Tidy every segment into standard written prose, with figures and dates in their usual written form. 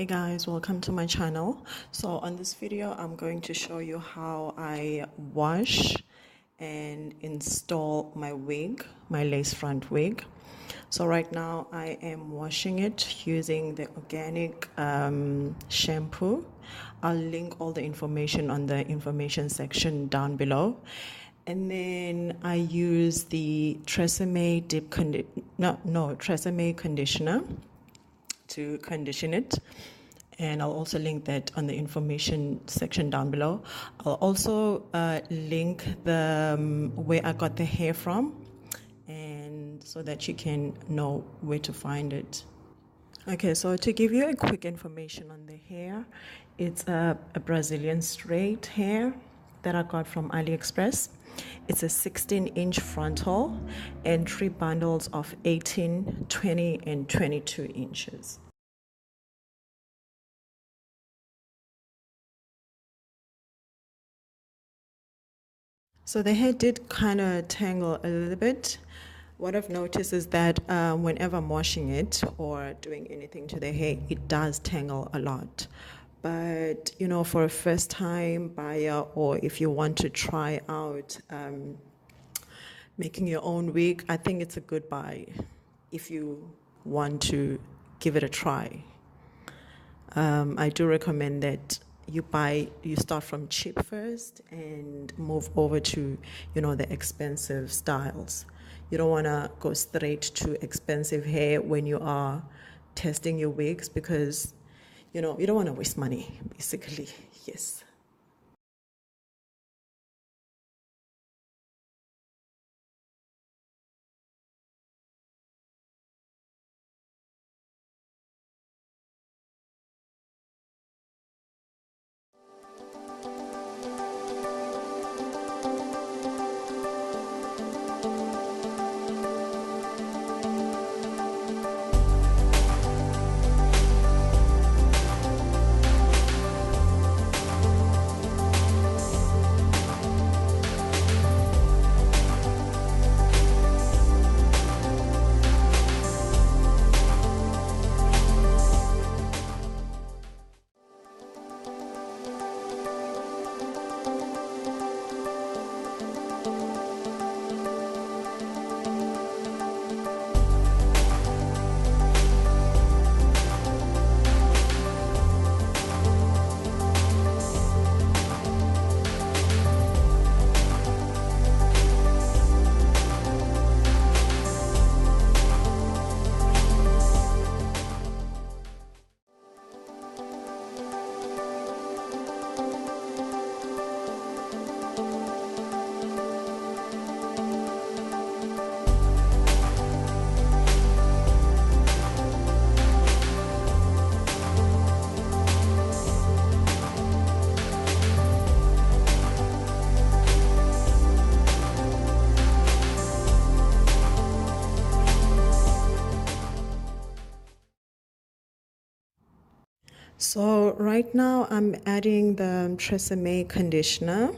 Hey guys, welcome to my channel. So on this video I'm going to show you how I wash and install my wig, my lace front wig. So right now I am washing it using the organic shampoo. I'll link all the information on the information section down below. And then I use the TRESemme TRESemme conditioner to condition it, and I'll also link that on the information section down below. I'll also link the where I got the hair from, and so that you can know where to find it. Okay, so to give you a quick information on the hair, it's a Brazilian straight hair that I got from AliExpress. It's a 16-inch frontal and 3 bundles of 18, 20, and 22 inches. So the hair did kind of tangle a little bit. What I've noticed is that whenever I'm washing it or doing anything to the hair, it does tangle a lot. But, you know, for a first-time buyer, or if you want to try out making your own wig, I think it's a good buy if you want to give it a try. I do recommend that you start from cheap first and move over to, you know, the expensive styles. You don't want to go straight to expensive hair when you are testing your wigs, because, you know, you don't want to waste money, basically. Yes. So right now I'm adding the TRESemme conditioner,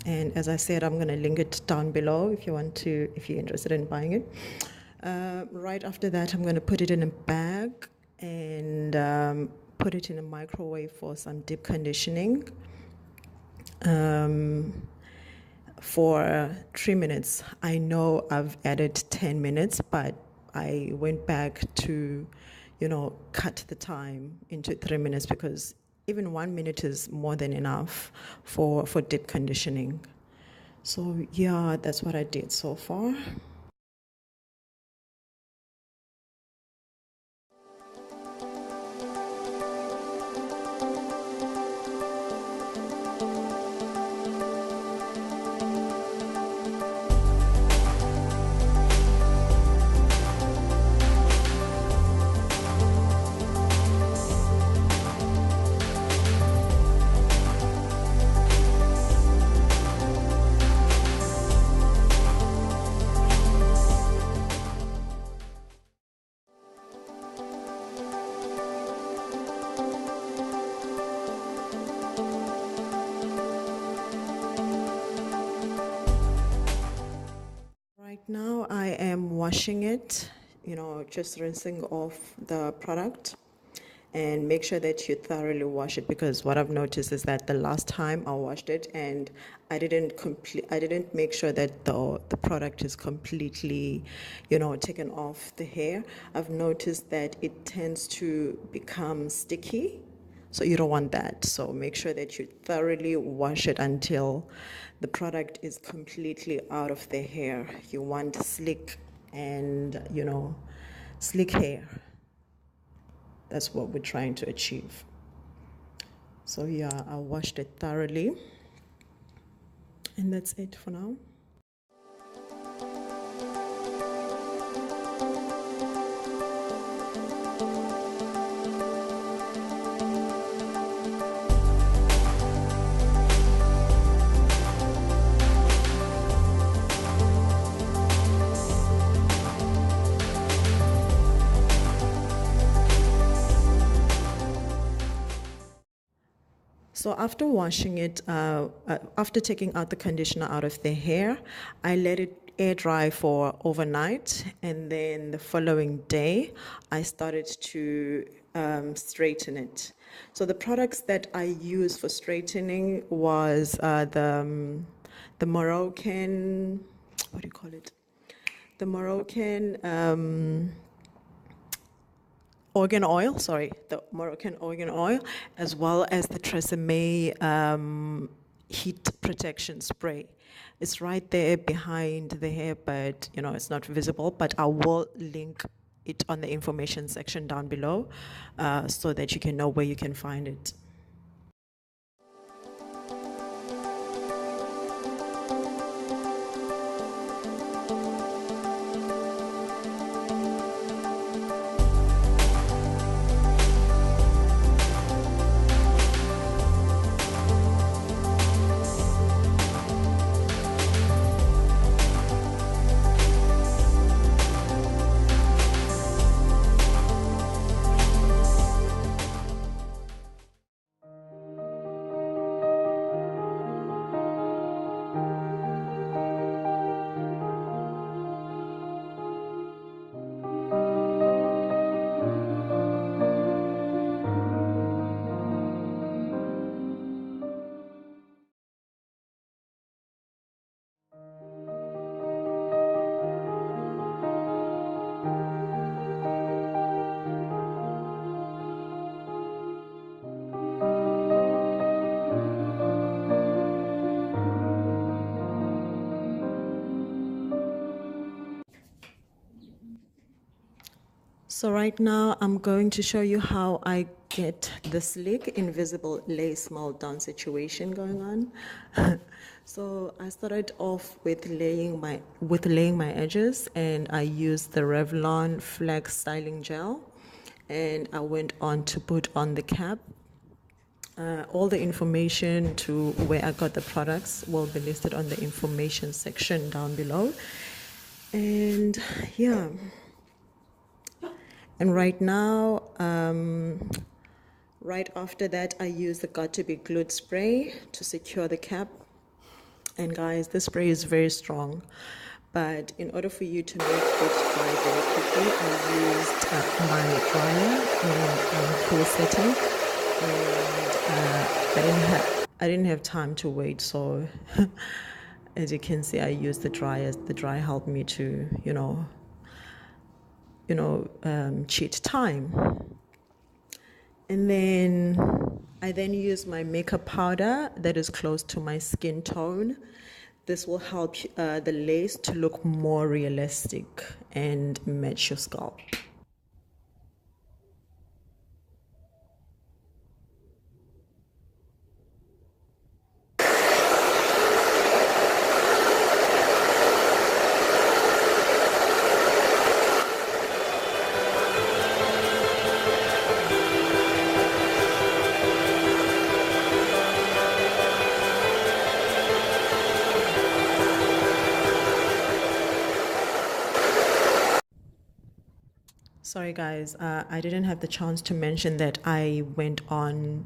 and as I said, I'm going to link it down below if you're interested in buying it. Right after that, I'm going to put it in a bag and put it in a microwave for some deep conditioning for 3 minutes. I know I've added 10 minutes, but I went back to, you know, cut the time into 3 minutes, because even 1 minute is more than enough for deep conditioning. So yeah, that's what I did so far. Right now I am washing it, you know, just rinsing off the product, and make sure that you thoroughly wash it, because what I've noticed is that the last time I washed it and I didn't make sure that the product is completely, taken off the hair. I've noticed that it tends to become sticky. So you don't want that. So make sure that you thoroughly wash it until the product is completely out of the hair. You want slick and, slick hair. That's what we're trying to achieve. So yeah, I washed it thoroughly. And that's it for now. So after washing it, after taking out the conditioner out of the hair, I let it air dry for overnight, and then the following day, I started to straighten it. So the products that I used for straightening was the Moroccan, what do you call it? The Moroccan organ oil, the Moroccan organ oil, as well as the TRESemme heat protection spray. It's right there behind the hair, but it's not visible, but I will link it on the information section down below so that you can know where you can find it. So right now I'm going to show you how I get the slick invisible lace melt down situation going on. So I started off with laying my edges, and I used the Revlon Flex styling gel, and I went on to put on the cap. All the information to where I got the products will be listed on the information section down below. And yeah. And right now, right after that, I use the Got to Be Glued spray to secure the cap. And guys, this spray is very strong. But in order for you to make it dry very quickly, I used my dryer in cool setting. And I didn't have time to wait. So as you can see, I used the dryer. The dryer helped me to, cheat time. And then I use my makeup powder that is close to my skin tone. This will help the lace to look more realistic and match your scalp. Sorry, guys. I didn't have the chance to mention that I went on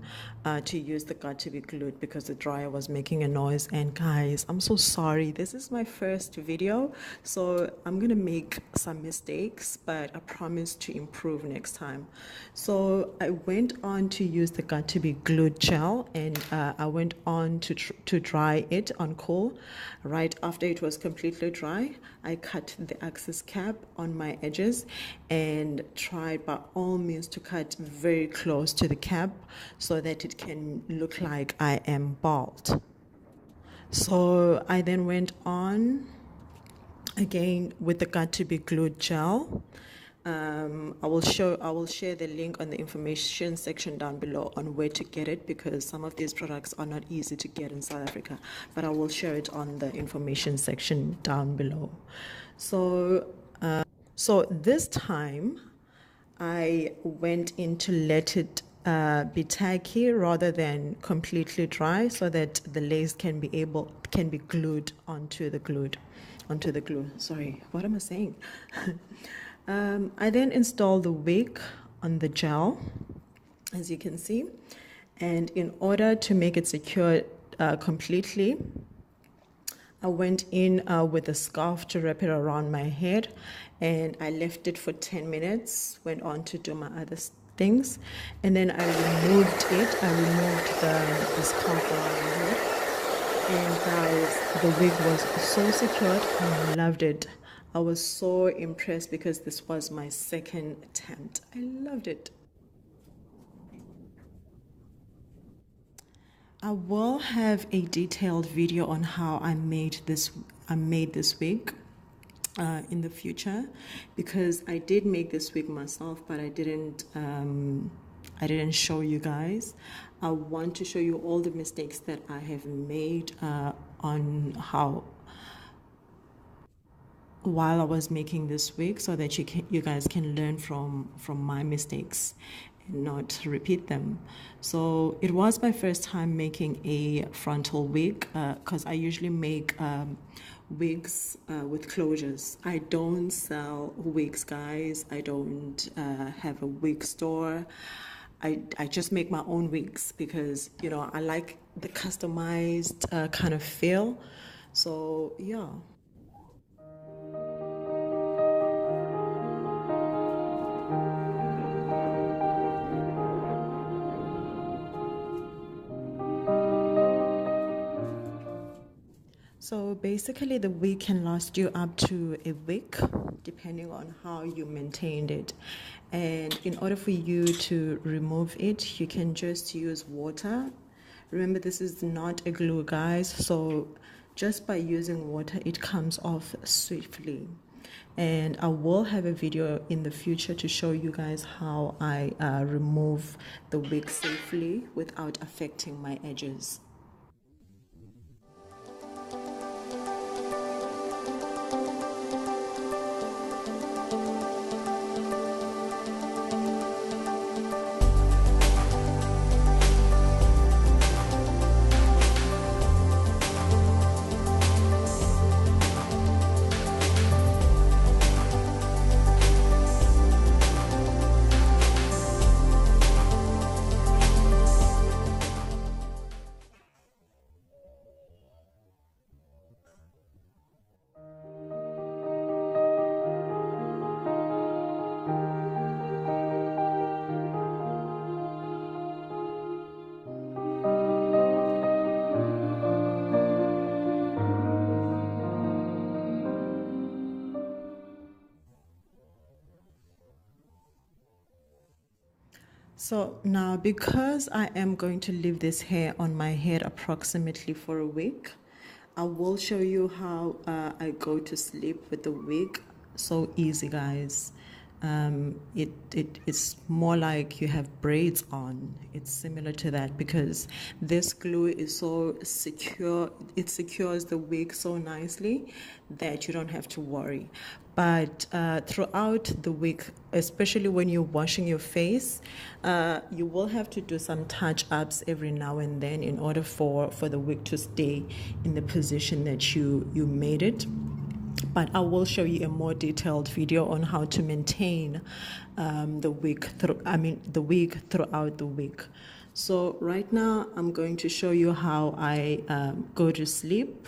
to use the Got to Be Glued because the dryer was making a noise. And guys, I'm so sorry. This is my first video, so I'm gonna make some mistakes, but I promise to improve next time. So I went on to use the Got to Be Glued gel, and I went on to dry it on cool. Right after it was completely dry, I cut the excess cap on my edges and tried by all means to cut very close to the cap so that it can look like I am bald. So I then went on again with the Got to Be Glued gel. I will share the link on the information section down below on where to get it, because some of these products are not easy to get in South Africa, but I will share it on the information section down below. So this time I went in to let it be tacky rather than completely dry, so that the lace can be glued onto the glue. Sorry, what am I saying? I then installed the wig on the gel, as you can see, and in order to make it secure completely, I went in with a scarf to wrap it around my head, and I left it for 10 minutes, went on to do my other things, and then I removed it. I removed the scarf around my head, and guys, the wig was so secured. I loved it. I was so impressed because this was my second attempt. I loved it. I will have a detailed video on how I made this wig in the future, because I did make this wig myself, but I didn't show you guys. I want to show you all the mistakes that I have made on how while I was making this wig, so that you guys can learn from my mistakes and not repeat them. So it was my first time making a frontal wig, because I usually make wigs with closures. I don't sell wigs, guys. I don't have a wig store. I just make my own wigs because, you know, I like the customized kind of feel. So yeah. So basically the wig can last you up to a week, depending on how you maintained it. And in order for you to remove it, you can just use water. Remember, this is not a glue, guys, so just by using water, it comes off swiftly. And I will have a video in the future to show you guys how I remove the wig safely without affecting my edges. So now, because I am going to leave this hair on my head approximately for a week, I will show you how I go to sleep with the wig. So easy, guys. It's more like you have braids on. It's similar to that because this glue is so secure. It secures the wig so nicely that you don't have to worry. But throughout the week, especially when you're washing your face, you will have to do some touch-ups every now and then in order for the wig to stay in the position that you made it. but I will show you a more detailed video on how to maintain the wig throughout the week. So right now I'm going to show you how I go to sleep.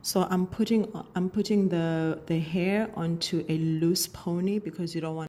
So I'm putting the hair onto a loose pony because you don't want